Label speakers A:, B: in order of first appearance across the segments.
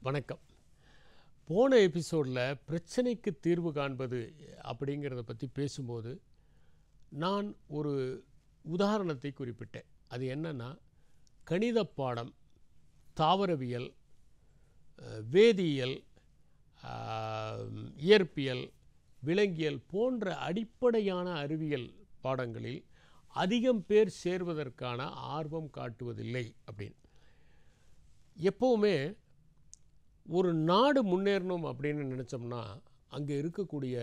A: வணக்கம். போன எபிசோடில் பிரச்சனைக்கு தீர்வு காண்பது அப்படிங்கிறத பற்றி பேசும்போது நான் ஒரு உதாரணத்தை குறிப்பிட்டேன். அது என்னன்னா, கணித பாடம், தாவரவியல், வேதியியல், இயற்பியல், விலங்கியல் போன்ற அடிப்படையான அறிவியல் பாடங்களில் அதிகம் பேர் சேர்வதற்கான ஆர்வம் காட்டுவதில்லை அப்படின்னு. எப்போவுமே ஒரு நாடு முன்னேறணும் அப்படின்னு நினச்சோம்னா அங்கே இருக்கக்கூடிய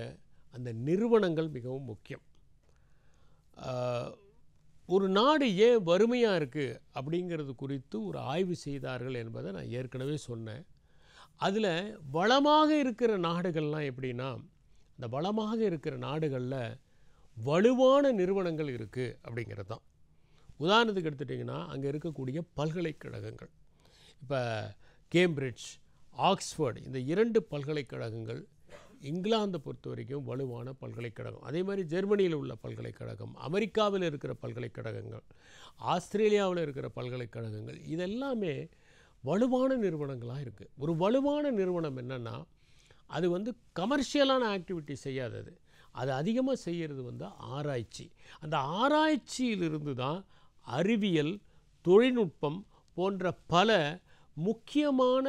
A: அந்த நிறுவனங்கள் மிகவும் முக்கியம். ஒரு நாடு ஏன் வறுமையாக இருக்குது அப்படிங்கிறது குறித்து ஒரு ஆய்வு செய்தார்கள் என்பதை நான் ஏற்கனவே சொன்னேன். அதில் வளமாக இருக்கிற நாடுகள்லாம் எப்படின்னா, அந்த வளமாக இருக்கிற நாடுகளில் வலுவான நிறுவனங்கள் இருக்குது அப்படிங்கிறது தான். உதாரணத்துக்கு எடுத்துட்டிங்கன்னா, அங்கே இருக்கக்கூடிய பல்கலைக்கழகங்கள், இப்போ கேம்பிரிட்ஜ், ஆக்ஸ்ஃபோர்டு, இந்த 2 பல்கலைக்கழகங்கள் இங்கிலாந்தை பொறுத்த வரைக்கும் வலுவான பல்கலைக்கழகம். அதே மாதிரி ஜெர்மனியில் உள்ள பல்கலைக்கழகம், அமெரிக்காவில் இருக்கிற பல்கலைக்கழகங்கள், ஆஸ்திரேலியாவில் இருக்கிற பல்கலைக்கழகங்கள், இதெல்லாமே வலுவான நிறுவனங்களாக இருக்குது. ஒரு வலுவான நிறுவனம் என்னென்னா, அது கமர்ஷியலான ஆக்டிவிட்டி செய்யாதது. அது அதிகமாக செய்கிறது ஆராய்ச்சி. அந்த ஆராய்ச்சியிலிருந்து தான் அறிவியல், தொழில்நுட்பம் போன்ற பல முக்கியமான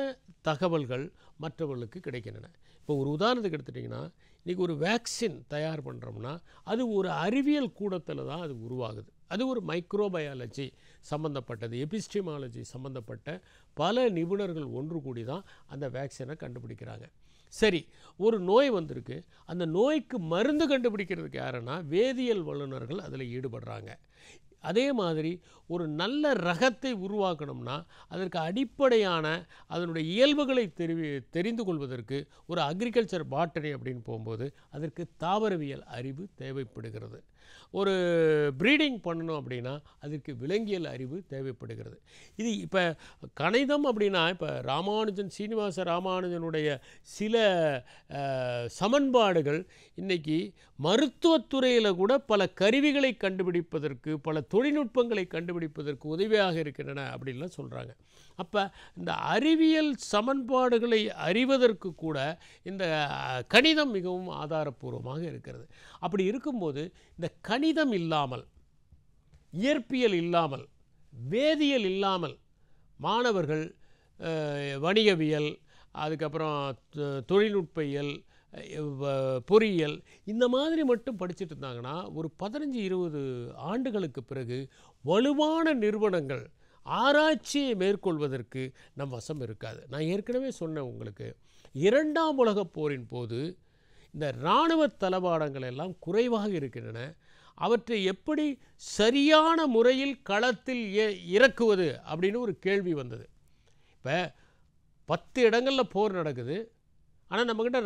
A: தகவல்கள் மற்றவர்களுக்கு கிடைக்கின்றன. இப்போ ஒரு உதாரணத்துக்கு எடுத்துட்டிங்கன்னா, இன்றைக்கி ஒரு வேக்சின் தயார் பண்ணுறோம்னா அது ஒரு அறிவியல் கூடத்தில் தான் அது உருவாகுது. அது ஒரு மைக்ரோபயாலஜி சம்மந்தப்பட்டது, எபிஸ்டிமாலஜி சம்மந்தப்பட்ட பல நிபுணர்கள் ஒன்று கூடி தான் அந்த வேக்சினை கண்டுபிடிக்கிறாங்க. சரி, ஒரு நோய் வந்திருக்கு, அந்த நோய்க்கு மருந்து கண்டுபிடிக்கிறதுக்கு யாருன்னா வேதியியல் வல்லுநர்கள் அதில் ஈடுபடுறாங்க. அதே மாதிரி ஒரு நல்ல ரகத்தை உருவாக்கணும்னா அதற்கு அடிப்படையான அதனுடைய இயல்புகளை தெரிந்து கொள்வதற்கு ஒரு அக்ரிகல்ச்சர் பாட்டனி அப்படின்னு போகும்போது அதற்கு தாவரவியல் அறிவு தேவைப்படுகிறது. ஒரு ப்ரீடிங் பண்ணணும் அப்படின்னா அதற்கு விலங்கியல் அறிவு தேவைப்படுகிறது. இது இப்போ கணிதம் அப்படின்னா, இப்போ சீனிவாச ராமானுஜனுடைய சில சமன்பாடுகள் இன்றைக்கி மருத்துவத்துறையில் கூட பல கருவிகளை கண்டுபிடிப்பதற்கு, பல தொழில்நுட்பங்களை கண்டுபிடிப்பதற்கு உதவியாக இருக்கின்றன அப்படின்லாம் சொல்கிறாங்க. அப்போ இந்த அறிவியல் சமன்பாடுகளை அறிவதற்கு கூட இந்த கணிதம் மிகவும் ஆதாரபூர்வமாக இருக்கிறது. அப்படி இருக்கும்போது இந்த கணிதம் இல்லாமல், இயற்பியல் இல்லாமல், வேதியியல் இல்லாமல் மாணவர்கள் வணிகவியல், அதுக்கப்புறம் தொழில்நுட்பியல், பொறியியல் இந்த மாதிரி மட்டும் படிச்சுட்டு இருந்தாங்கன்னா ஒரு 15-20 ஆண்டுகளுக்கு பிறகு வலுவான நிறுவனங்கள் ஆராய்ச்சியை மேற்கொள்வதற்கு நம் வசம் இருக்காது. நான் ஏற்கனவே சொன்னேன் உங்களுக்கு, 2ஆம் உலகப் போரின் போது இந்த இராணுவ தளவாடங்கள் எல்லாம் குறைவாக இருக்கின்றன. அவற்றை எப்படி சரியான முறையில் களத்தில் இறக்குவது அப்படின்னு ஒரு கேள்வி வந்தது. இப்போ 10 இடங்களில் போர் நடக்குது, ஆனால் நம்மக்கிட்ட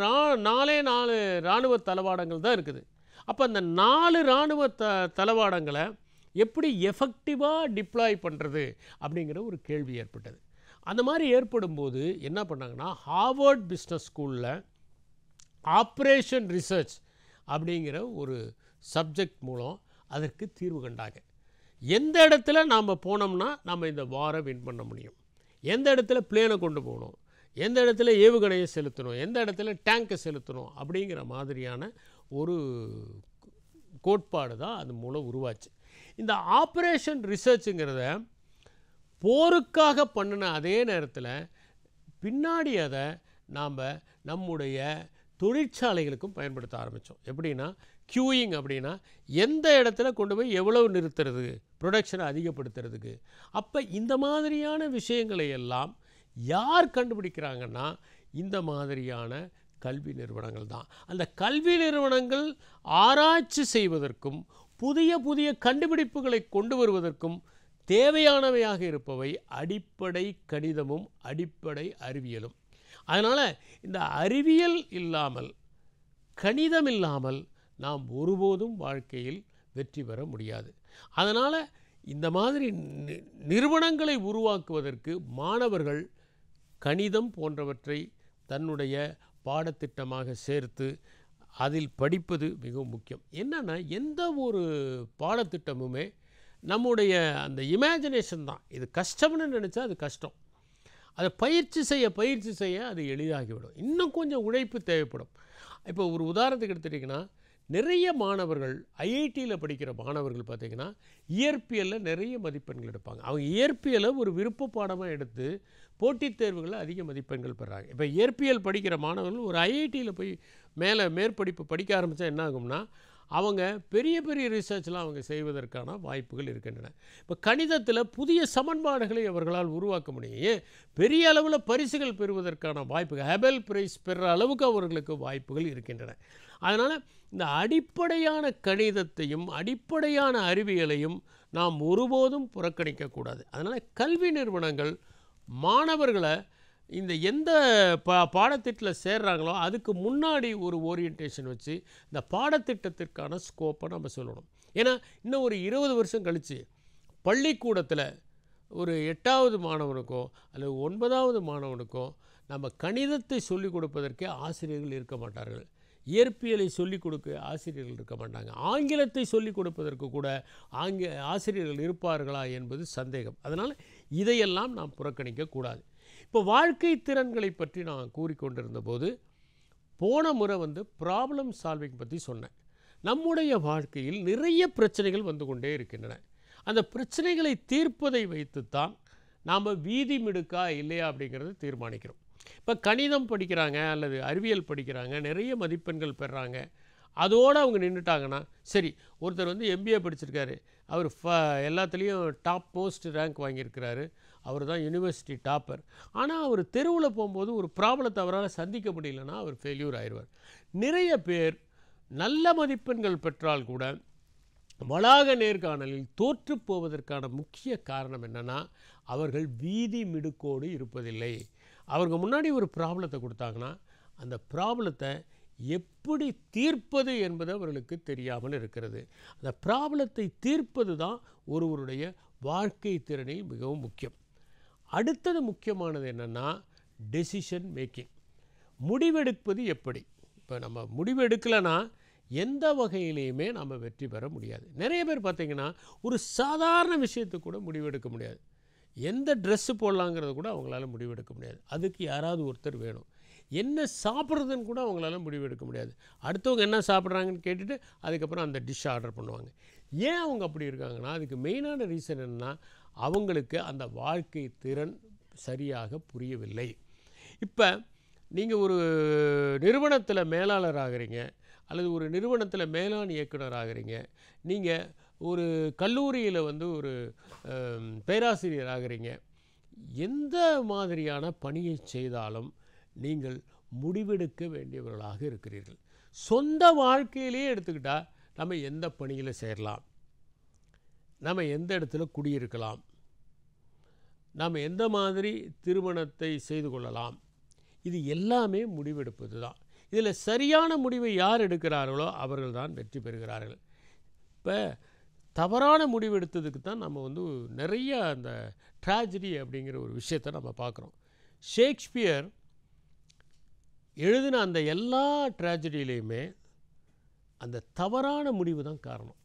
A: 4 இராணுவ தளவாடங்கள் தான் இருக்குது. அப்போ அந்த 4 இராணுவ தளவாடங்களை எப்படி எஃபெக்டிவாக டிப்ளாய் பண்ணுறது அப்படிங்கிற ஒரு கேள்வி ஏற்பட்டது. அந்த மாதிரி ஏற்படும்போது என்ன பண்ணாங்கன்னா, ஹார்வர்ட் பிஸ்னஸ் ஸ்கூலில் ஆப்ரேஷன் ரிசர்ச் அப்படிங்கிற ஒரு சப்ஜெக்ட் மூலம் அதற்கு தீர்வு கண்டாங்க. எந்த இடத்துல நாம் போனோம்னா நம்ம இந்த வாரை வின் பண்ண முடியும், எந்த இடத்துல பிளேனை கொண்டு போகணும், எந்த இடத்துல ஏவுகணையை செலுத்தணும், எந்த இடத்துல டேங்கை செலுத்தணும் அப்படிங்கிற மாதிரியான ஒரு கோட்பாடு தான் அது மூலம் உருவாச்சு. இந்த ஆப்ரேஷன் ரிசர்ச்சுங்கிறத போருக்காக பண்ணின அதே நேரத்தில் பின்னாடி அதை நாம் நம்முடைய தொழிற்சாலைகளுக்கும் பயன்படுத்த ஆரம்பித்தோம். எப்படின்னா, க்யூயிங் அப்படின்னா எந்த இடத்துல கொண்டு போய் எவ்வளவு நிறுத்துறது, ப்ரொடக்ஷனை அதிகப்படுத்துறதுக்கு. அப்போ இந்த மாதிரியான விஷயங்களை எல்லாம் யார் கண்டுபிடிக்கிறாங்கன்னா இந்த மாதிரியான கல்வி நிறுவனங்கள் தான். அந்த கல்வி நிறுவனங்கள் ஆராய்ச்சி செய்வதற்கும் புதிய புதிய கண்டுபிடிப்புகளை கொண்டு வருவதற்கும் தேவையானவையாக இருப்பவை அடிப்படை கணிதமும் அடிப்படை அறிவியலும். அதனால் இந்த அறிவியல் இல்லாமல், கணிதம் இல்லாமல் நாம் ஒருபோதும் வாழ்க்கையில் வெற்றி பெற முடியாது. அதனால் இந்த மாதிரி நிறுவனங்களை உருவாக்குவதற்கு மாணவர்கள் கணிதம் போன்றவற்றை தன்னுடைய பாடத்திட்டமாக சேர்த்து அதில் படிப்பது மிகவும் முக்கியம். என்னென்னா, எந்த ஒரு பாடத்திட்டமுமே நம்முடைய அந்த இமேஜினேஷன் தான். இது கஷ்டம்னு நினச்சா அது கஷ்டம். அதை பயிற்சி செய்ய அது எளிதாகிவிடும். இன்னும் கொஞ்சம் உழைப்பு தேவைப்படும். இப்போ ஒரு உதாரணத்துக்கு எடுத்துட்டிங்கன்னா, நிறைய மாணவர்கள் ஐஐடியில் படிக்கிற மாணவர்கள் பார்த்திங்கன்னா இயற்பியலில் நிறைய மதிப்பெண்கள் எடுப்பாங்க. அவங்க இயற்பியலை ஒரு விருப்ப பாடமாக எடுத்து போட்டித் தேர்வுகளில் அதிக மதிப்பெண்கள் பெறாங்க. இப்போ இயற்பியல் படிக்கிற மாணவர்கள் ஒரு ஐஐடியில் போய் மேற்படிப்பு படிக்க ஆரம்பித்தா என்ன ஆகும்னா, அவங்க பெரிய பெரிய ரிசர்ச்லாம் அவங்க செய்வதற்கான வாய்ப்புகள் இருக்கின்றன. இப்போ கணிதத்தில் புதிய சமன்பாடுகளை அவர்களால் உருவாக்க முடியும். ஏன் பெரிய அளவில் பரிசுகள் பெறுவதற்கான வாய்ப்புகள், ஹெபல் பிரைஸ் பெறுற அளவுக்கு அவர்களுக்கு வாய்ப்புகள் இருக்கின்றன. அதனால் இந்த அடிப்படையான கணிதத்தையும் அடிப்படையான அறிவியலையும் நாம் ஒருபோதும் புறக்கணிக்கக்கூடாது. அதனால் கல்வி நிறுவனங்கள் மாணவர்களை இந்த எந்த பாடத்திட்டத்தில் சேர்றாங்களோ அதுக்கு முன்னாடி ஒரு ஓரியன்டேஷன் வச்சு இந்த பாடத்திட்டத்திற்கான ஸ்கோப்பை நம்ம சொல்லணும். ஏன்னா இன்னும் ஒரு 20 வருஷம் கழித்து பள்ளிக்கூடத்தில் ஒரு 8வது மாணவனுக்கோ அல்லது 9வது மாணவனுக்கோ நம்ம கணிதத்தை சொல்லிக் கொடுப்பதற்கே ஆசிரியர்கள் இருக்க மாட்டார்கள். இயற்பியலை சொல்லிக் கொடுக்க ஆசிரியர்கள் இருக்க மாட்டாங்க. ஆங்கிலத்தை சொல்லிக் கொடுப்பதற்கு கூட ஆசிரியர்கள் இருப்பார்களா என்பது சந்தேகம். அதனால் இதையெல்லாம் நாம் புறக்கணிக்கக்கூடாது. இப்போ வாழ்க்கை திறன்களை பற்றி நான் கூறிக்கொண்டிருந்த போது போன முறை ப்ராப்ளம் சால்விங் பற்றி சொன்னேன். நம்முடைய வாழ்க்கையில் நிறைய பிரச்சனைகள் வந்து கொண்டே இருக்கின்றன. அந்த பிரச்சனைகளை தீர்ப்பதை வைத்துத்தான் நாம் வீதி மிடுக்கா இல்லையா அப்படிங்கிறத தீர்மானிக்கிறோம். இப்போ கணிதம் படிக்கிறாங்க அல்லது அறிவியல் படிக்கிறாங்க, நிறைய மதிப்பெண்கள் பெறாங்க, அதோடு அவங்க நின்றுட்டாங்கன்னா சரி. ஒருத்தர் எம்பிஏ படிச்சிருக்காரு, அவர் எல்லாத்துலேயும் டாப் மோஸ்ட் ரேங்க் வாங்கியிருக்கிறாரு, அவர் தான் யூனிவர்சிட்டி டாப்பர். ஆனால் அவர் தெருவில் போகும்போது ஒரு ப்ராப்ளத்தை அவரால் சந்திக்க முடியலன்னா அவர் ஃபெயில்யூர் ஆயிடுவார். நிறைய பேர் நல்ல மதிப்பெண்கள் பெற்றால் கூட வளாக நேர்காணலில் தோற்று போவதற்கான முக்கிய காரணம் என்னென்னா, அவர்கள் வீதி மிடுக்கோடு இருப்பதில்லை. அவருக்கு முன்னாடி ஒரு ப்ராப்ளத்தை கொடுத்தாங்கன்னா அந்த ப்ராப்ளத்தை எப்படி தீர்ப்பது என்பது அவர்களுக்கு தெரியாமல் இருக்கிறது. அந்த ப்ராப்ளத்தை தீர்ப்பது தான் ஒருவருடைய வாழ்க்கை திறனில் மிகவும் முக்கியம். அடுத்தது முக்கியமானது என்னென்னா டெசிஷன் மேக்கிங். முடிவெடுப்பது எப்படி? இப்போ நம்ம முடிவெடுக்கலைன்னா எந்த வகையிலையுமே நம்ம வெற்றி பெற முடியாது. நிறைய பேர் பார்த்திங்கன்னா ஒரு சாதாரண விஷயத்துக்கு கூட முடிவெடுக்க முடியாது. எந்த ட்ரெஸ்ஸு போடலாங்கிறது கூட அவங்களால முடிவெடுக்க முடியாது. அதுக்கு யாராவது ஒருத்தர் வேணும். என்ன சாப்பிட்றதுன்னு கூட அவங்களால முடிவெடுக்க முடியாது. அடுத்தவங்க என்ன சாப்பிட்றாங்கன்னு கேட்டுட்டு அதுக்கப்புறம் அந்த டிஷ் ஆர்டர் பண்ணுவாங்க. ஏன் அவங்க அப்படி இருக்காங்கன்னா, அதுக்கு மெயினான ரீசன் என்னென்னா, அவங்களுக்கு அந்த வாழ்க்கை திறன் சரியாக புரியவில்லை. இப்போ நீங்கள் ஒரு நிறுவனத்தில் மேலாளர் ஆகிறீங்க அல்லது ஒரு நிறுவனத்தில் மேலாண் இயக்குனர் ஆகிறீங்க, நீங்கள் ஒரு கல்லூரியில் ஒரு பேராசிரியர் ஆகிறீங்க. எந்த மாதிரியான பணியை செய்தாலும் நீங்கள் முடிவெடுக்க வேண்டியவர்களாக இருக்கிறீர்கள். சொந்த வாழ்க்கையிலேயே எடுத்துக்கிட்டால் நம்ம எந்த பணியில் சேரலாம், நம்ம எந்த இடத்துல குடியிருக்கலாம், நாம் எந்த மாதிரி திருமணத்தை செய்து கொள்ளலாம், இது எல்லாமே முடிவெடுப்பது தான். இதில் சரியான முடிவை யார் எடுக்கிறார்களோ அவர்கள் தான் வெற்றி பெறுகிறார்கள். இப்போ தவறான முடிவு எடுத்ததுக்கு தான் நம்ம நிறைய அந்த ட்ராஜடி அப்படிங்கிற ஒரு விஷயத்தை நம்ம பார்க்குறோம். ஷேக்ஸ்பியர் எழுதின அந்த எல்லா ட்ராஜடியிலையுமே அந்த தவறான முடிவு தான் காரணம்.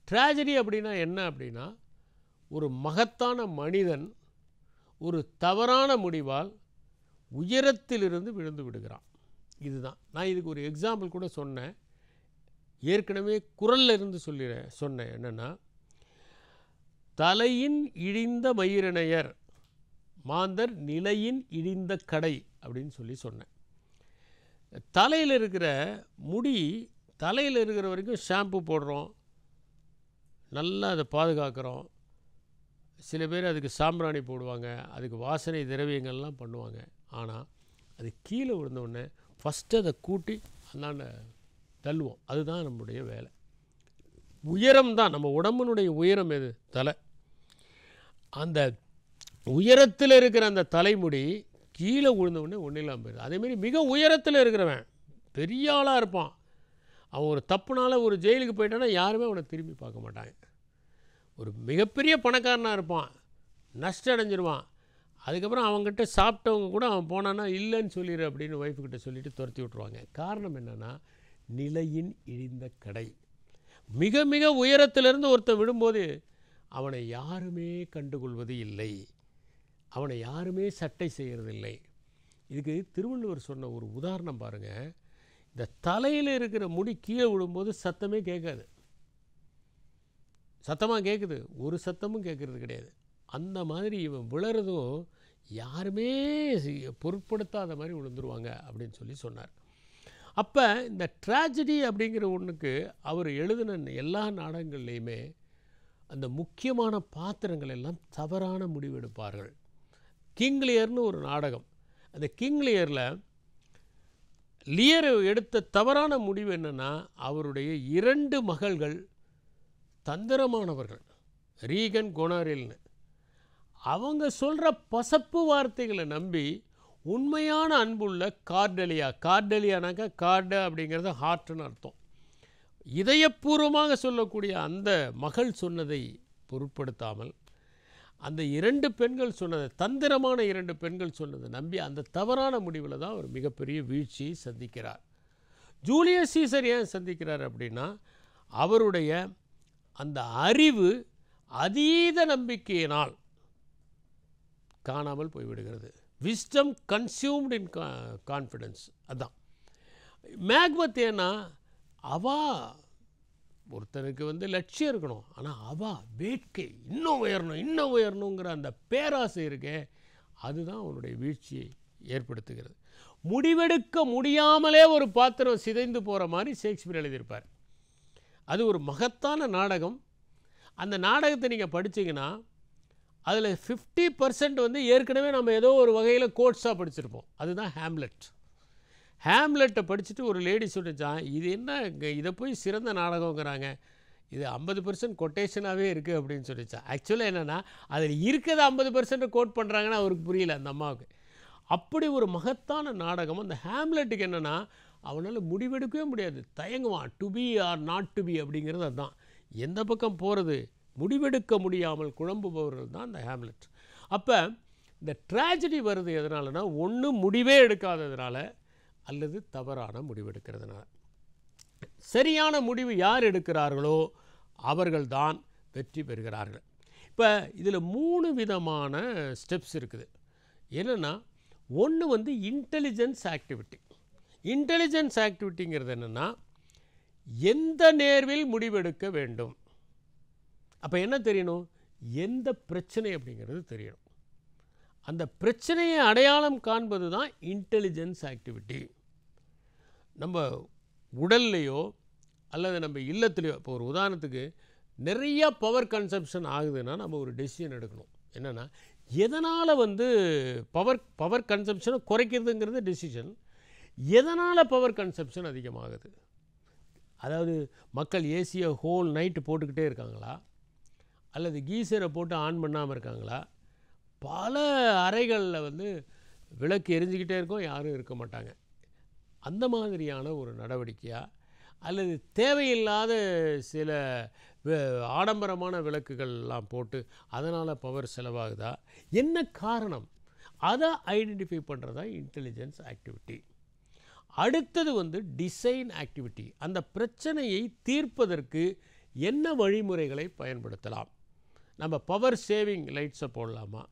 A: ட்ராஜடி அப்படின்னா என்ன அப்படின்னா, ஒரு மகத்தான மனிதன் ஒரு தவறான முடிவால் உயரத்திலிருந்து விழுந்து விடுகிறான். இதுதான். நான் இதுக்கு ஒரு எக்ஸாம்பிள் கூட சொன்னேன். ஏற்கனவே குறளில் இருந்து சொன்னேன். என்னென்னா, தலையின் இழிந்த மயிரினையர் மாந்தர் நிலையின் இழிந்த கடை அப்படின்னு சொன்னேன். தலையில் இருக்கிற முடி தலையில் இருக்கிற வரைக்கும் ஷாம்பு போடுறோம், நல்லா அதை பாதுகாக்கிறோம். சில பேர் அதுக்கு சாம்பிராணி போடுவாங்க, அதுக்கு வாசனை திரவியங்கள்லாம் பண்ணுவாங்க. ஆனால் அது கீழே விழுந்தோடனே ஃபஸ்ட்டு அதை கூட்டி அந்தாண்ட தள்ளுவோம். அதுதான் நம்முடைய வேலை. உயரம் தான் நம்ம உடம்பினுடைய உயரம். எது? தலை. அந்த உயரத்தில் இருக்கிற அந்த தலைமுடி கீழே விழுந்தவுடனே ஒன்றும் இல்லாமல் போயிடுது. அதேமாரி மிக உயரத்தில் இருக்கிறவன் பெரிய ஆளாக இருப்பான், அவன் ஒரு தப்புனால ஒரு ஜெயிலுக்கு போயிட்டான்னா யாருமே அவனை திரும்பி பார்க்க மாட்டாங்க. ஒரு மிகப்பெரிய பணக்காரனாக இருப்பான், நஷ்டம் அடைஞ்சிருவான். அதுக்கப்புறம் அவங்ககிட்ட சாப்பிட்டவங்க கூட அவன் போனான்னா இல்லைன்னு சொல்லிடு அப்படின்னு ஒய்ஃபுக்கிட்ட சொல்லிவிட்டு துரத்தி விட்ருவாங்க. காரணம் என்னென்னா, நிலையின் இழிந்த கடை. மிக மிக உயரத்திலிருந்து ஒருத்தன் விடும்போது அவனை யாருமே கண்டுகொள்வது இல்லை. அவனை யாருமே சட்டை செய்கிறதில்லை. இதுக்கு திருவள்ளுவர் சொன்ன ஒரு உதாரணம் பாருங்கள். இந்த தலையில் இருக்கிற முடி கீழே விழும்போது சத்தமே கேட்காது. சத்தமாக கேட்குது, ஒரு சத்தமும் கேட்குறது கிடையாது. அந்த மாதிரி இவன் விழறதும் யாருமே பொருட்படுத்தாத மாதிரி விழுந்துருவாங்க அப்படின்னு சொல்லி சொன்னார். அப்போ இந்த ட்ராஜடி அப்படிங்கிற ஒன்றுக்கு அவர் எழுதின எல்லா நாடகங்கள்லேயுமே அந்த முக்கியமான பாத்திரங்கள் எல்லாம் தவறான முடிவெடுப்பார்கள். கிங் லியர்னு ஒரு நாடகம். அந்த கிங் லியரில் லியர் எடுத்த தவறான முடிவு என்னென்னா, அவருடைய 2 மகள்கள் தந்திரமானவர்கள், ரீகன் கொனாரில்னு. அவங்க சொல்கிற பசப்பு வார்த்தைகளை நம்பி உண்மையான அன்புள்ள கார்டெலியானாக்கா கார்டு அப்படிங்கிறது ஹார்ட்னு அர்த்தம். இதயபூர்வமாக சொல்லக்கூடிய அந்த மகள் சொன்னதை பொருட்படுத்தாமல் அந்த 2 பெண்கள் சொன்னதை, தந்திரமான 2 பெண்கள் சொன்னதை நம்பி அந்த தவறான முடிவில் தான் ஒரு மிகப்பெரிய வீழ்ச்சியை சந்திக்கிறார். ஜூலியஸ் சீசர் ஏன் சந்திக்கிறார் அப்படின்னா, அவருடைய அந்த அறிவு அதீத நம்பிக்கையினால் காணாமல் போய்விடுகிறது. விஸ்டம் கன்சியூம்டு இன் கான்ஃபிடென்ஸ். அதுதான் மேக்பத். ஏன்னா ஒருத்தனுக்கு லட்சியம் இருக்கணும், ஆனால் வேட்கை இன்னும் உயரணுங்கிற அந்த பேராசை இருக்கே, அதுதான் அவனுடைய வீழ்ச்சியை ஏற்படுத்துகிறது. முடிவெடுக்க முடியாமலே ஒரு பாத்திரம் சிதைந்து போகிற மாதிரி ஷேக்ஸ்பியர் எழுதியிருப்பார். அது ஒரு மகத்தான நாடகம். அந்த நாடகத்தை நீங்கள் படித்தீங்கன்னா அதில் 50% ஏற்கனவே நம்ம ஏதோ ஒரு வகையில் கோட்ஸாக படிச்சிருப்போம். அதுதான் ஹேம்லெட். ஹேம்லெட்டை படிச்சுட்டு ஒரு லேடி சொல்லிச்சான், இது என்ன இதை போய் சிறந்த நாடகங்கிறாங்க, இது 50% கொட்டேஷனாகவே இருக்குது அப்படின்னு சொல்லிச்சான். ஆக்சுவலாக என்னென்னா, அதில் இருக்கிறத 50% கோட் பண்ணுறாங்கன்னு அவருக்கு புரியல அந்த அம்மாவுக்கு. அப்படி ஒரு மகத்தான நாடகம். அந்த ஹேம்லெட்டுக்கு என்னென்னா, அவனால் முடிவெடுக்கவே முடியாது, தயங்குவான். To be or not to be அப்படிங்கிறது அதுதான். எந்த பக்கம் போகிறது முடிவெடுக்க முடியாமல் குழம்புபவர்கள் தான் அந்த ஹேம்லெட். அப்போ இந்த ட்ராஜடி வருது எதனாலனா, ஒன்று முடிவே எடுக்காததுனால அல்லது தவறான முடிவெடுக்கிறதுனால. சரியான முடிவு யார் எடுக்கிறார்களோ அவர்கள்தான் வெற்றி பெறுகிறார்கள். இப்போ இதில் 3 விதமான ஸ்டெப்ஸ் இருக்குது. என்னென்னா, ஒன்று இன்டெலிஜென்ஸ் ஆக்டிவிட்டி. இன்டெலிஜென்ஸ் ஆக்டிவிட்டிங்கிறது என்னென்னா, எந்த நேர்வில் முடிவெடுக்க வேண்டும். அப்போ என்ன தெரியணும், எந்த பிரச்சனை அப்படிங்கிறது தெரியணும். அந்த பிரச்சனையை அடையாளம் காண்பது தான் இன்டெலிஜென்ஸ் ஆக்டிவிட்டி. நம்ம உடல்லையோ அல்லது நம்ம இல்லத்துலையோ, இப்போ ஒரு உதாரணத்துக்கு நிறையா பவர் கன்சம்ஷன் ஆகுதுன்னா நம்ம ஒரு டெசிஷன் எடுக்கணும். என்னென்னா, எதனால் பவர் கன்சம்ஷனை குறைக்கிறதுங்கிறது டெசிஷன். எதனால் பவர் கன்சம்ஷன் அதிகமாகுது, அதாவது மக்கள் ஏசியை ஹோல் நைட்டு போட்டுக்கிட்டே இருக்காங்களா, அல்லது கீசரை போட்டு ஆன் பண்ணாமல் இருக்காங்களா, பல அறைகளில் விளக்கு எரிஞ்சிக்கிட்டே இருக்கும், யாரும் இருக்க மாட்டாங்க. அந்த மாதிரியான ஒரு நடவடிக்கையா, அல்லது தேவையில்லாத சில ஆடம்பரமான விளக்குகள்லாம் போட்டு அதனால் பவர் செலவாகுதா, என்ன காரணம், அதை ஐடென்டிஃபை பண்ணுறதா இன்டெலிஜென்ஸ் ஆக்டிவிட்டி. அடுத்தது டிசைன் ஆக்டிவிட்டி. அந்த பிரச்சனையை தீர்ப்பதற்கு என்ன வழிமுறைகளை பயன்படுத்தலாம். நம்ம பவர் சேவிங் லைட்ஸை போடலாமா,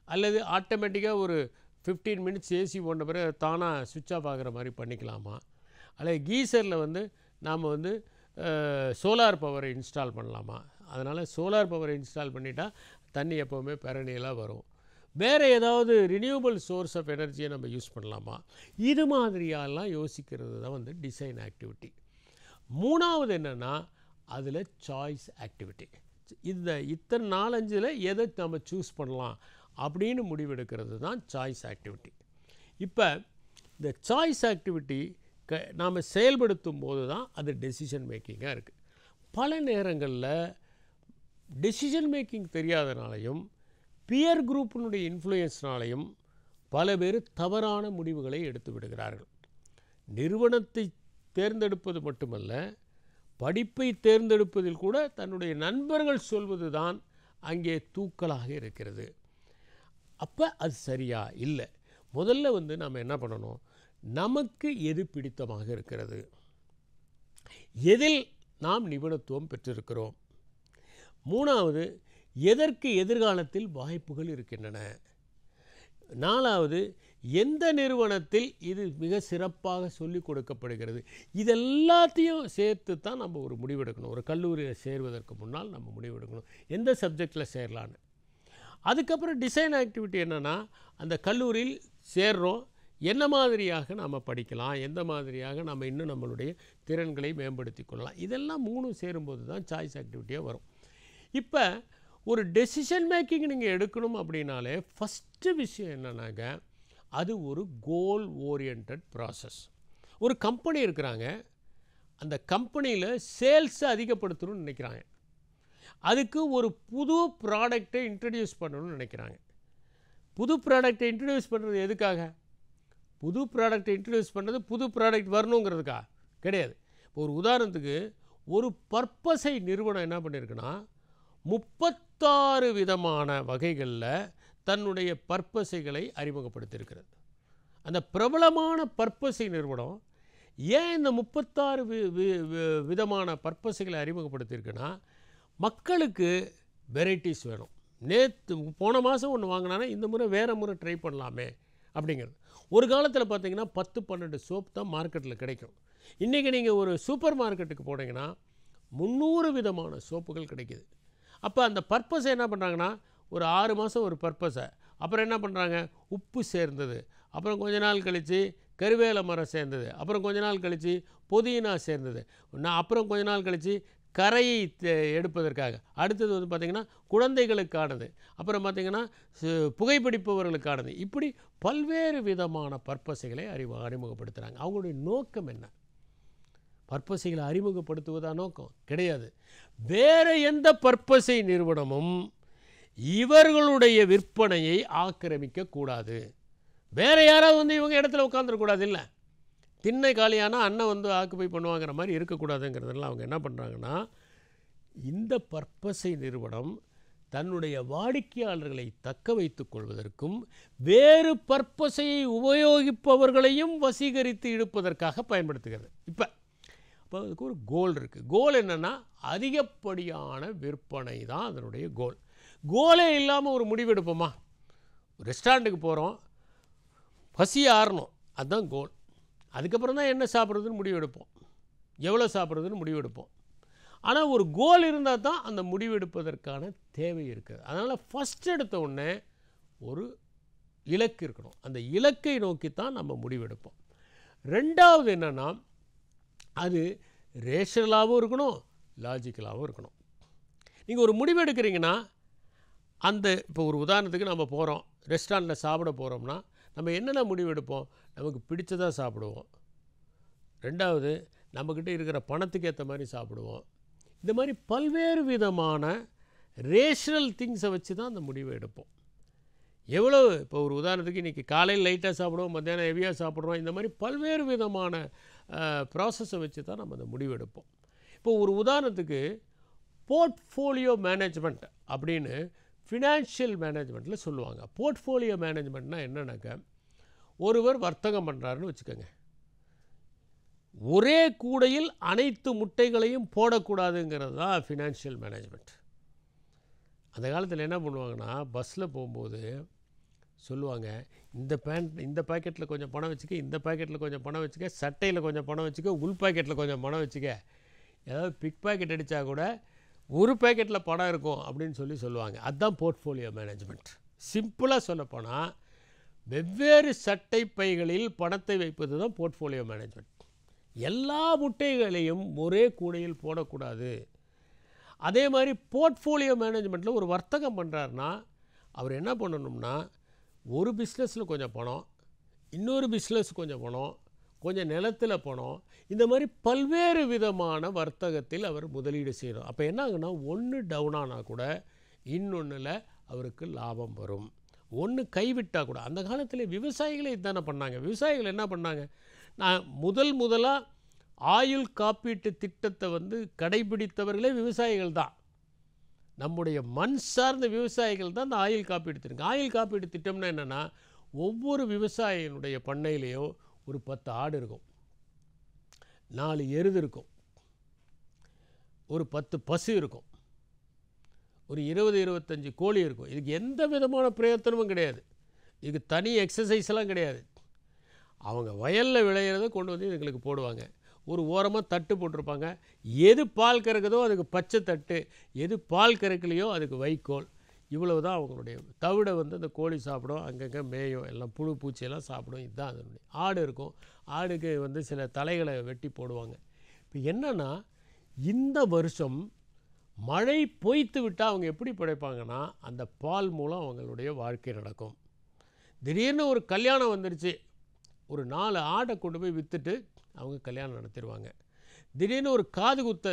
A: அல்லது ஆட்டோமேட்டிக்காக ஒரு 15 மினிட்ஸ் ஏசி போன பிறகு தானாக சுவிட்ச் ஆஃப் ஆகிற மாதிரி பண்ணிக்கலாமா, அல்லது கீசரில் நாம் சோலார் பவரை இன்ஸ்டால் பண்ணலாமா. அதனால் சோலார் பவரை இன்ஸ்டால் பண்ணிட்டா தண்ணி எப்போவுமே பெரனியலாக வரும். வேறு ஏதாவது ரினியூவபிள் சோர்ஸ் ஆஃப் எனர்ஜியை நம்ம யூஸ் பண்ணலாமா. இது மாதிரியெல்லாம் யோசிக்கிறது தான் டிசைன் ஆக்டிவிட்டி. மூணாவது என்னென்னா, அதில் சாய்ஸ் ஆக்டிவிட்டி. இத்தனை 4-5 எதை நம்ம சூஸ் பண்ணலாம் அப்படின்னு முடிவெடுக்கிறது தான் சாய்ஸ் ஆக்டிவிட்டி. இப்போ இந்த சாய்ஸ் ஆக்டிவிட்டி நாம் செயல்படுத்தும் போது தான் அது டெசிஷன் மேக்கிங்காக இருக்குது. பல நேரங்களில் டெசிஷன் மேக்கிங் தெரியாதனாலையும் பியர் குரூப்பினுடைய இன்ஃப்ளூயன்ஸ்னாலையும் பல பேர் தவறான முடிவுகளை எடுத்து விடுகிறார்கள். நிறுவனத்தை தேர்ந்தெடுப்பது மட்டுமல்ல, படிப்பை தேர்ந்தெடுப்பதில் கூட தன்னுடைய நண்பர்கள் சொல்வது தான் அங்கே தூக்கலாக இருக்கிறது. அப்போ அது சரியா இல்லை. முதல்ல நாம் என்ன பண்ணணும், நமக்கு எது பிடித்தமாக இருக்கிறது, எதில் நாம் நிபுணத்துவம் பெற்றிருக்கிறோம், மூணாவது எதற்கு எதிர்காலத்தில் வாய்ப்புகள் இருக்கின்றன, 4வது எந்த நிறுவனத்தில் இது மிக சிறப்பாக சொல்லிக் கொடுக்கப்படுகிறது. இதெல்லாத்தையும் சேர்த்து தான் நம்ம ஒரு முடிவெடுக்கணும். ஒரு கல்லூரியில் சேர்வதற்கு முன்னால் நம்ம முடிவெடுக்கணும் எந்த சப்ஜெக்டில் சேரலான்னு. அதுக்கப்புறம் டிசைன் ஆக்டிவிட்டி என்னென்னா, அந்த கல்லூரியில் சேர்றோம், என்ன மாதிரியாக நம்ம படிக்கலாம், எந்த மாதிரியாக நம்ம இன்னும் நம்மளுடைய திறன்களை மேம்படுத்தி கொள்ளலாம். இதெல்லாம் 3 சேரும்போது தான் சாய்ஸ் ஆக்டிவிட்டியாக வரும். இப்போ ஒரு டெசிஷன் மேக்கிங் நீங்கள் எடுக்கணும் அப்படின்னாலே ஃபஸ்ட்டு விஷயம் என்னன்னாங்க, அது ஒரு கோல் ஓரியன்ட் ப்ராசஸ். ஒரு கம்பெனி இருக்கிறாங்க, அந்த கம்பெனியில் சேல்ஸை அதிகப்படுத்தணும்னு நினைக்கிறாங்க. அதுக்கு ஒரு புது ப்ராடக்டை இன்ட்ரடியூஸ் பண்ணணும்னு நினைக்கிறாங்க. புது ப்ராடக்டை இன்ட்ரடியூஸ் பண்ணுறது எதுக்காக? புது ப்ராடக்டை இன்ட்ரடியூஸ் பண்ணுறது புது ப்ராடக்ட் வரணுங்கிறதுக்கா? கிடையாது. இப்போ ஒரு உதாரணத்துக்கு ஒரு பர்பஸை நிறுவனம் என்ன பண்ணியிருக்குன்னா 36 விதமான வகைகளில் தன்னுடைய பர்பஸைகளை அறிமுகப்படுத்தியிருக்கிறது. அந்த பிரபலமான பர்பஸை நிறுவனம் ஏன் இந்த 36 விதமான பர்பஸைகளை அறிமுகப்படுத்தியிருக்குன்னா, மக்களுக்கு வெரைட்டிஸ் வேணும். போன மாதம் ஒன்று வாங்கினானா இந்த முறை வேறு முறை ட்ரை பண்ணலாமே அப்படிங்கிறது. ஒரு காலத்தில் பார்த்தீங்கன்னா 10-12 சோப் தான் மார்க்கெட்டில் கிடைக்கும். இன்றைக்கி நீங்கள் ஒரு சூப்பர் மார்க்கெட்டுக்கு போனீங்கன்னா 300 விதமான சோப்புகள் கிடைக்கிது. அப்போ அந்த பர்பஸை என்ன பண்ணுறாங்கன்னா, ஒரு 6 மாதம் ஒரு பர்பஸை, அப்புறம் என்ன பண்ணுறாங்க, உப்பு சேர்ந்தது, அப்புறம் கொஞ்ச நாள் கழித்து கருவேல மரம் சேர்ந்தது, அப்புறம் கொஞ்ச நாள் கழித்து புதினா சேர்ந்தது, அப்புறம் கொஞ்ச நாள் கழித்து கரையை எடுப்பதற்காக, அடுத்தது வந்து பார்த்திங்கன்னா குழந்தைகளுக்கானது, அப்புறம் பார்த்திங்கன்னா புகைப்பிடிப்பவர்களுக்கானது, இப்படி பல்வேறு விதமான பர்பஸைகளை அறிமுகப்படுத்துகிறாங்க. அவங்களுடைய நோக்கம் என்ன? பர்பஸைகளை அறிமுகப்படுத்துவதா நோக்கம்? கிடையாது. வேறு எந்த பர்பஸை நிறுவனமும் இவர்களுடைய விற்பனையை ஆக்கிரமிக்கக்கூடாது. வேறு யாராவது வந்து இவங்க இடத்துல உட்காந்துடக்கூடாது. இல்லை, திண்ணை காலியான அண்ணன் வந்து ஆக்குப்பை பண்ணுவாங்கிற மாதிரி இருக்கக்கூடாதுங்கிறதெல்லாம் அவங்க என்ன பண்ணுறாங்கன்னா, இந்த பர்பஸை நிறுவனம் தன்னுடைய வாடிக்கையாளர்களை தக்க வைத்துக் கொள்வதற்கும் வேறு பர்பஸை உபயோகிப்பவர்களையும் வசீகரித்து இழுப்பதற்காக பயன்படுத்துகிறது. இப்போ அதுக்கு ஒரு கோல் இருக்குது. கோல் என்னென்னா, அதிகப்படியான விற்பனை தான் அதனுடைய கோல். கோலே இல்லாமல் ஒரு முடிவெடுப்போமா? ரெஸ்டாரண்ட்டுக்கு போகிறோம், பசி ஆறணும், அதுதான் கோல். அதுக்கப்புறம் தான் என்ன சாப்பிட்றதுன்னு முடிவெடுப்போம், எவ்வளோ சாப்பிட்றதுன்னு முடிவெடுப்போம். ஆனால் ஒரு கோல் இருந்தால் தான் அந்த முடிவெடுப்பதற்கான தேவை இருக்குது. அதனால் ஃபஸ்ட் எடுத்த உடனே ஒரு இலக்கு இருக்கணும். அந்த இலக்கை நோக்கித்தான் நம்ம முடிவெடுப்போம். ரெண்டாவது என்னென்னா, அது ரேஷனலாகவும் இருக்கணும், லாஜிக்கலாகவும் இருக்கணும். நீங்கள் ஒரு முடிவு எடுக்கிறீங்கன்னா, இப்போ ஒரு உதாரணத்துக்கு நம்ம போகிறோம், ரெஸ்டாரண்ட்டில் சாப்பிட போகிறோம்னா நம்ம என்னென்ன முடிவு எடுப்போம்? நமக்கு பிடிச்சதாக சாப்பிடுவோம். ரெண்டாவது, நம்மக்கிட்ட இருக்கிற பணத்துக்கு ஏற்ற மாதிரி சாப்பிடுவோம். இந்த மாதிரி பல்வேறு விதமான ரேஷனல் திங்ஸை வச்சு தான் அந்த முடிவை எடுப்போம். எவ்வளோ இப்போ ஒரு உதாரணத்துக்கு இன்றைக்கி காலையில் லைட்டாக சாப்பிடுவோம், மத்தியானம் ஹெவியாக சாப்பிட்றோம். இந்த மாதிரி பல்வேறு விதமான ப்ராசஸை வச்சு தான் நம்ம அந்த முடிவு எடுப்போம். இப்போ ஒரு உதாரணத்துக்கு போர்ட்ஃபோலியோ மேனேஜ்மெண்ட் அப்படின்னு ஃபினான்ஷியல் மேனேஜ்மெண்ட்டில் சொல்லுவாங்க. போர்ட்ஃபோலியோ மேனேஜ்மெண்ட்னா என்னன்னாக்கா, ஒருவர் வர்த்தகம் பண்ணுறாருன்னு வச்சுக்கோங்க, ஒரே கூடையில் அனைத்து முட்டைகளையும் போடக்கூடாதுங்கிறது தான் ஃபினான்ஷியல் மேனேஜ்மெண்ட். அந்த காலத்தில் என்ன பண்ணுவாங்கன்னா, பஸ்ஸில் போகும்போது சொல்லுவாங்க, இந்த பாக்கெட்டில் கொஞ்சம் பணம் வச்சுக்க, இந்த பாக்கெட்டில் கொஞ்சம் பணம் வச்சுக்க, சட்டையில் கொஞ்சம் பணம் வச்சுக்க, உள் பாக்கெட்டில் கொஞ்சம் பணம் வச்சுக்க. ஏதாவது பிக் பாக்கெட் அடித்தா கூட ஒரு பேக்கெட்டில் பணம் இருக்கும் அப்படின்னு சொல்லுவாங்க. அதுதான் போர்ட்ஃபோலியோ மேனேஜ்மெண்ட். சிம்பிளாக சொல்லப்போனால் வெவ்வேறு சட்டை பைகளில் பணத்தை வைப்பது தான் போர்ட்ஃபோலியோ மேனேஜ்மெண்ட். எல்லா முட்டைகளையும் ஒரே கூடையில் போடக்கூடாது. அதே மாதிரி போர்ட்ஃபோலியோ மேனேஜ்மெண்ட்டில் ஒரு வர்த்தகம் பண்ணுறாருன்னா அவர் என்ன பண்ணணும்னா, ஒரு பிஸ்னஸில் கொஞ்சம் பணம், இன்னொரு பிஸ்னஸ் கொஞ்சம் பணம், கொஞ்சம் நிலத்தில் பணம், இந்த மாதிரி பல்வேறு விதமான வர்த்தகத்தில் அவர் முதலீடு செய்யணும். அப்போ என்ன ஆகுனா, ஒன்று டவுன் ஆனால் கூட இன்னொன்றில் அவருக்கு லாபம் வரும். ஒன்று கைவிட்டால் கூட, அந்த காலத்தில் விவசாயிகளே இதுதானே பண்ணாங்க. விவசாயிகள் என்ன பண்ணாங்க, நான் முதலாக ஆயுள் காப்பீட்டு திட்டத்தை வந்து கடைபிடித்தவர்களே விவசாயிகள் தான். நம்முடைய மண் சார்ந்த விவசாயிகள் தான் இந்த ஆயுள் காப்பீடு திட்டம். ஆயுள் காப்பீடு திட்டம்னா என்னென்னா, ஒவ்வொரு விவசாயினுடைய பண்ணையிலையும் ஒரு 10 ஆடு இருக்கும், 4 எருது இருக்கும், ஒரு 10 பசு இருக்கும், ஒரு 20-25 கோழி இருக்கும். இதுக்கு எந்த விதமான பிரயோஜனமும் கிடையாது. இதுக்கு தனி எக்ஸசைஸ்லாம் கிடையாது. அவங்க வயலில் விளையிறத கொண்டு வந்து இதுங்களுக்கு போடுவாங்க. ஒரு ஓரமாக தட்டு போட்டிருப்பாங்க. எது பால் கறக்குதோ அதுக்கு பச்சை தட்டு, எது பால் கறக்கலையோ அதுக்கு வைக்கோல். இவ்வளவு தான் அவங்களுடைய. தவிட வந்து அந்த கோழி சாப்பிடும், அங்கங்கே மேயும், எல்லாம் புழு பூச்சியெல்லாம் சாப்பிடும். இதுதான் அதனுடைய. ஆடு இருக்கும், ஆடுக்கு வந்து சில தலைகளை வெட்டி போடுவாங்க. இப்போ என்னென்னா, இந்த வருஷம் மழை பொய்த்து விட்டால் அவங்க எப்படி படைப்பாங்கன்னா, அந்த பால் மூலம் அவங்களுடைய வாழ்க்கை நடக்கும். திடீர்னு ஒரு கல்யாணம் வந்துருச்சு, ஒரு 4 ஆடை கொண்டு போய் விற்றுட்டு அவங்க கல்யாணம் நடத்திடுவாங்க. திடீர்னு ஒரு காது குத்த,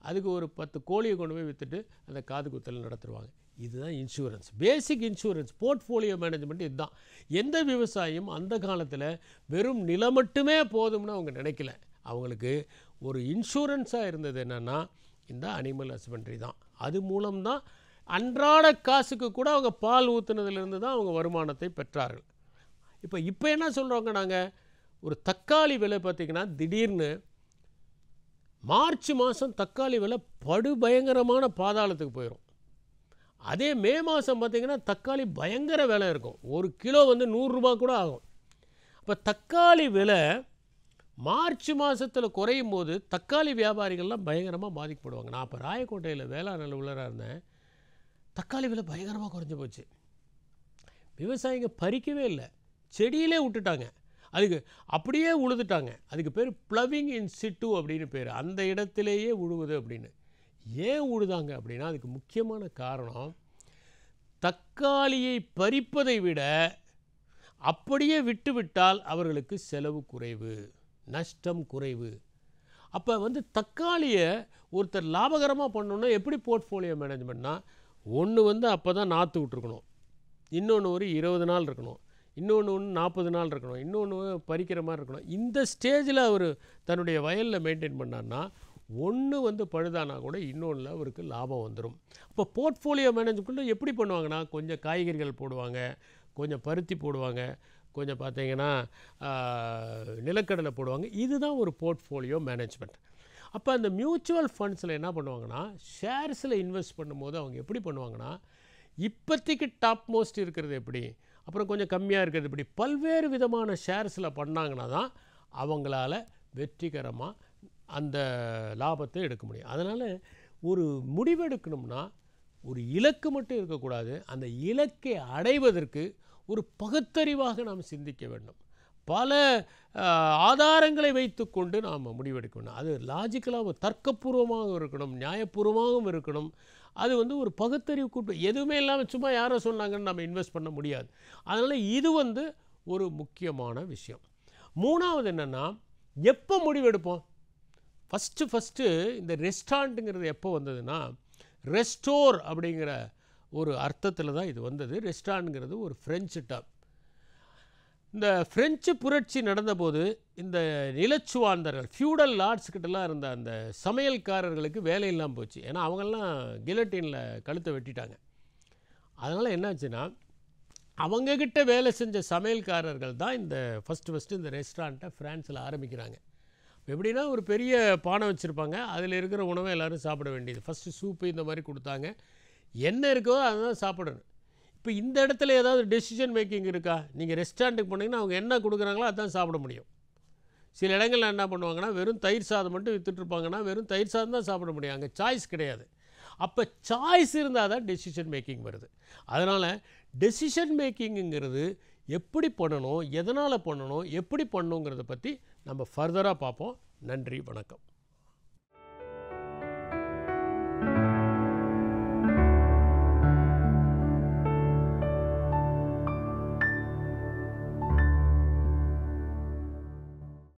A: அதுக்கு ஒரு 10 கோழியை கொண்டு போய் விற்றுட்டு அந்த காது குத்தல் நடத்துடுவாங்க. இதுதான் இன்சூரன்ஸ், பேசிக் இன்சூரன்ஸ், போர்ட்ஃபோலியோ மேனேஜ்மெண்ட். இதுதான். எந்த விவசாயியும் அந்த காலத்தில் வெறும் நிலம் மட்டுமே போதும்னு அவங்க நினைக்கல. அவங்களுக்கு ஒரு இன்சூரன்ஸாக இருந்தது என்னென்னா இந்த அனிமல் ஹஸ்பண்ட்ரி தான். அது மூலம்தான் அன்றாட காசுக்கு கூட அவங்க பால் ஊற்றுனதுலேருந்து தான் அவங்க வருமானத்தை பெற்றார்கள். இப்போ என்ன சொல்கிறோங்க, நாங்கள் ஒரு தக்காளி விலை பார்த்திங்கன்னா திடீர்னு மார்ச் மாதம் தக்காளி விலை படுபயங்கரமான பாதாளத்துக்கு போயிடும். அதே மே மாதம் பார்த்திங்கன்னா தக்காளி பயங்கர விலை இருக்கும். ஒரு கிலோ வந்து 100 ரூபா கூட ஆகும். அப்போ தக்காளி விலை மார்ச் மாதத்தில் குறையும் போது தக்காளி வியாபாரிகள்லாம் பயங்கரமாக பாதிக்கப்படுவாங்க. நான் அப்போ ராயக்கோட்டையில் வேளாண் அலுவலராக இருந்தேன். தக்காளி விலை பயங்கரமாக குறைஞ்சி போச்சு. விவசாயிங்க பறிக்கவே இல்லை, செடியிலே விட்டுட்டாங்க. அதுக்கு அப்படியே உழுதுட்டாங்க. அதுக்கு பேர் ப்ளவிங் இன் சிட்டு அப்படின்னு பேர். அந்த இடத்திலேயே உழுவுது அப்படின்னு. ஏன் உழுதாங்க அப்படின்னா, அதுக்கு முக்கியமான காரணம், தக்காளியை பறிப்பதை விட அப்படியே விட்டுவிட்டால் அவர்களுக்கு செலவு குறைவு, நஷ்டம் குறைவு. அப்போ வந்து தக்காளியை ஒருத்தர் லாபகரமாக பண்ணணுன்னா எப்படி போர்ட்ஃபோலியோ மேனேஜ்மெண்ட்னா, ஒன்று வந்து அப்போ தான் நாற்று விட்டுருக்கணும், இன்னொன்று ஒரு 20 நாள் இருக்கணும், இன்னொன்று 40 நாள் இருக்கணும், இன்னொன்று பறிக்கிற மாதிரி இருக்கணும். இந்த ஸ்டேஜில் அவர் தன்னுடைய வயலில் மெயின்டைன் பண்ணார்னா, ஒன்று வந்து பழுதானா கூட இன்னொன்றில் அவருக்கு லாபம் வந்துடும். அப்போ போர்ட்ஃபோலியோ மேனேஜ்மெண்ட்டில் எப்படி பண்ணுவாங்கன்னா, கொஞ்சம் காய்கறிகள் போடுவாங்க, கொஞ்சம் பருத்தி போடுவாங்க, கொஞ்சம் பார்த்தீங்கன்னா நிலக்கடலை போடுவாங்க. இதுதான் ஒரு போர்ட்ஃபோலியோ மேனேஜ்மெண்ட். அப்போ அந்த மியூச்சுவல் ஃபண்ட்ஸில் என்ன பண்ணுவாங்கன்னா, ஷேர்ஸில் இன்வெஸ்ட் பண்ணும்போது அவங்க எப்படி பண்ணுவாங்கன்னா, இப்போதைக்கு டாப் மோஸ்ட் இருக்கிறது எப்படி, அப்புறம் கொஞ்சம் கம்மியாக இருக்கிறது எப்படி, பல்வேறு விதமான ஷேர்ஸில் பண்ணாங்கன்னா தான் அவங்களால வெற்றிகரமாக அந்த லாபத்தை எடுக்க முடியும். அதனால் ஒரு முடிவெடுக்கணும்னா ஒரு இலக்கு மட்டும் இருக்கக்கூடாது. அந்த இலக்கை அடைவதற்கு ஒரு பகுத்தறிவாக நாம் சிந்திக்க வேண்டும். பல ஆதாரங்களை வைத்துக்கொண்டு நாம் முடிவெடுக்கணும். அது லாஜிக்கலாக தர்க்கபூர்வமாகவும் இருக்கணும், நியாயபூர்வமாகவும் இருக்கணும். அது வந்து ஒரு பகுத்தறிவு கூட்டு, எதுவுமே இல்லாமல் சும்மா யாரோ சொன்னாங்கன்னு நம்ம இன்வெஸ்ட் பண்ண முடியாது. அதனால் இது வந்து ஒரு முக்கியமான விஷயம். மூணாவது என்னென்னா, எப்போ முடிவெடுப்போம்? ஃபஸ்ட்டு இந்த ரெஸ்டாரண்ட்டுங்கிறது எப்போ வந்ததுன்னா, ரெஸ்டோர் அப்படிங்கிற ஒரு அர்த்தத்தில் தான் இது வந்தது. ரெஸ்டாரண்ட்ங்கிறது ஒரு ஃப்ரெஞ்சு டேர்ம். இந்த ஃப்ரெஞ்சு புரட்சி நடந்தபோது இந்த நிலச்சுவாந்தர்கள், ஃபியூடல் லார்ட்ஸ்கிட்டலாம் இருந்த அந்த சமையல்காரர்களுக்கு வேலை இல்லாமல் போச்சு. ஏன்னா அவங்கெல்லாம் கிலட்டினில் கழுத்தை வெட்டிட்டாங்க. அதனால் என்னாச்சுன்னா, அவங்கக்கிட்ட வேலை செஞ்ச சமையல்காரர்கள் தான் இந்த ஃபஸ்ட்டு இந்த ரெஸ்டாரண்ட்டை ஃப்ரான்ஸில் ஆரம்பிக்கிறாங்க. எப்படின்னா, ஒரு பெரிய பானை வச்சுருப்பாங்க, அதில் இருக்கிற உணவை எல்லோரும் சாப்பிட வேண்டியது. ஃபஸ்ட்டு சூப்பு இந்த மாதிரி கொடுத்தாங்க. என்ன இருக்கோ அதை தான் சாப்பிடணும். இப்போ இந்த இடத்துல ஏதாவது டெசிஷன் மேக்கிங் இருக்கா? நீங்கள் ரெஸ்டாரண்ட்டுக்கு போனீங்கன்னா அவங்க என்ன கொடுக்குறாங்களோ அதுதான் சாப்பிட முடியும். சில இடங்களில் என்ன பண்ணுவாங்கன்னா, வெறும் தயிர் சாதம் மட்டும் விற்றுட்ருப்பாங்கன்னா வெறும் தயிர் சாதம் தான் சாப்பிட முடியும். அங்கே சாய்ஸ் கிடையாது. அப்போ சாய்ஸ் இருந்தால் தான் டெசிஷன் மேக்கிங் வருது. அதனால் டெசிஷன் மேக்கிங்குங்கிறது எப்படி பண்ணணும், எதனால் பண்ணணும், எப்படி பண்ணணுங்கிறத பற்றி நம்ம ஃபர்தராக பார்ப்போம். நன்றி, வணக்கம்.